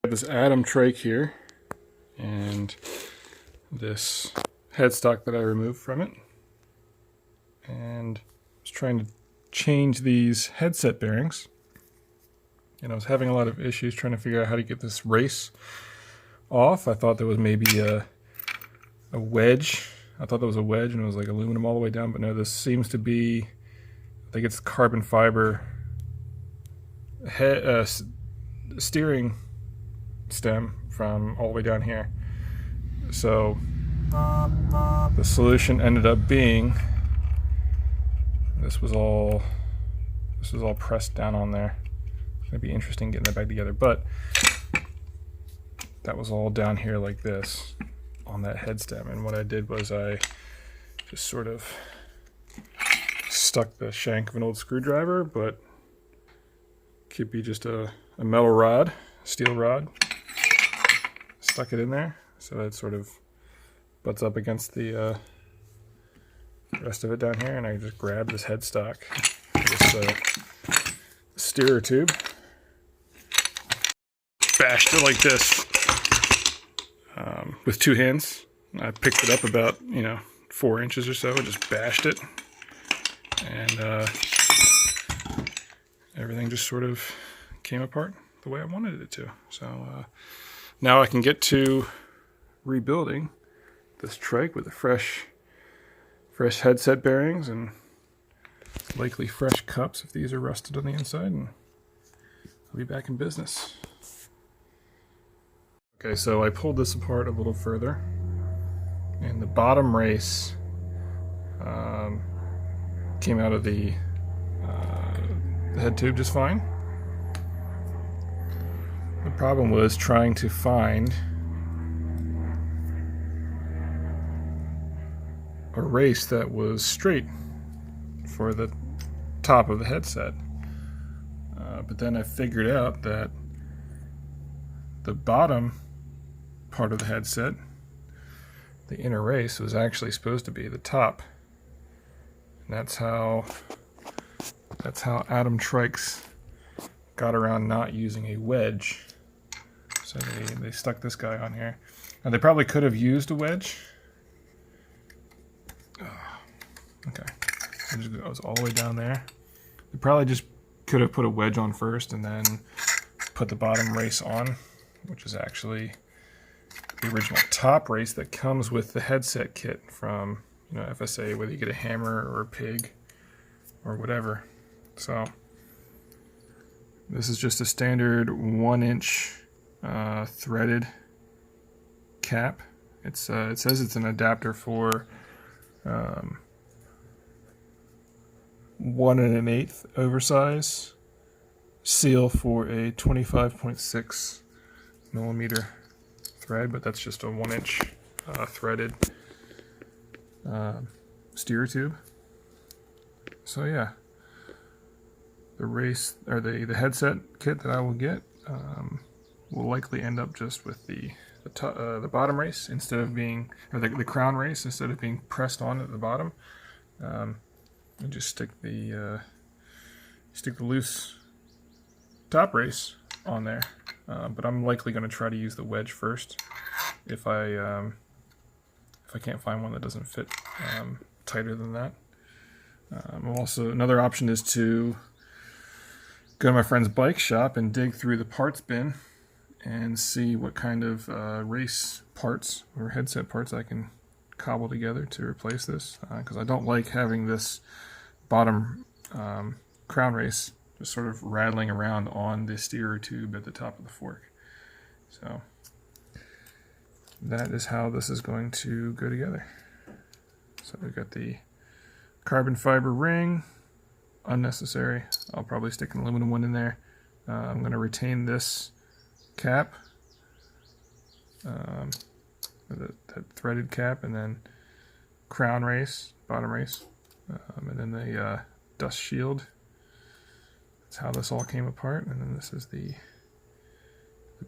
This Adam Trike here and this headstock that I removed from it, and I was trying to change these headset bearings, and I was having a lot of issues trying to figure out how to get this race off. I thought there was maybe a wedge. I thought there was a wedge and it was like aluminum all the way down, but no, this seems to be, I think it's carbon fiber steering stem from all the way down here. So the solution ended up being this was all pressed down on there. It's gonna be interesting getting that back together, but that was all down here like this on that head stem. And what I did was I just sort of stuck the shank of an old screwdriver, but could be just a metal rod, steel rod. Stuck it in there so that it sort of butts up against the rest of it down here, and I just grabbed this headstock, this steerer tube, bashed it like this with two hands. I picked it up about 4 inches or so and just bashed it, and everything just sort of came apart the way I wanted it to. So now I can get to rebuilding this trike with the fresh headset bearings and likely fresh cups if these are rusted on the inside, and I'll be back in business. Okay, so I pulled this apart a little further, and the bottom race came out of the head tube just fine. The problem was trying to find a race that was straight for the top of the headset. But then I figured out that the bottom part of the headset, the inner race, was actually supposed to be the top. And that's how Adam Trikes got around not using a wedge. So they stuck this guy on here. Now they probably could have used a wedge. Okay, it goes all the way down there. They probably just could have put a wedge on first and then put the bottom race on, which is actually the original top race that comes with the headset kit from FSA, whether you get a hammer or a pig or whatever. So this is just a standard 1-inch threaded cap. It says it's an adapter for 1 1/8 oversize seal for a 25.6 millimeter thread, but that's just a 1-inch threaded steer tube. So yeah, the race or the headset kit that I will get will likely end up just with the bottom race instead of being, or the crown race instead of being pressed on at the bottom. And just stick the loose top race on there. But I'm likely going to try to use the wedge first if I can't find one that doesn't fit tighter than that. Also, another option is to go to my friend's bike shop and dig through the parts bin and see what kind of race parts or headset parts I can cobble together to replace this, because I don't like having this bottom crown race just sort of rattling around on the steerer tube at the top of the fork. So that is how this is going to go together. So we've got the carbon fiber ring, unnecessary. I'll probably stick an aluminum one in there. I'm going to retain this cap, that threaded cap, and then crown race, bottom race, and then the dust shield. That's how this all came apart. And then this is the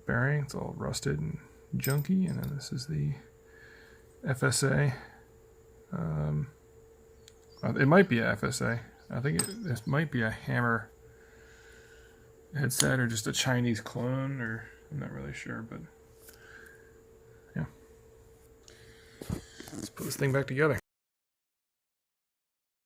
bearing. It's all rusted and junky. And then this is the FSA. It might be a FSA. I think this might be a hammer headset or just a Chinese clone, or I'm not really sure, but yeah. Let's put this thing back together.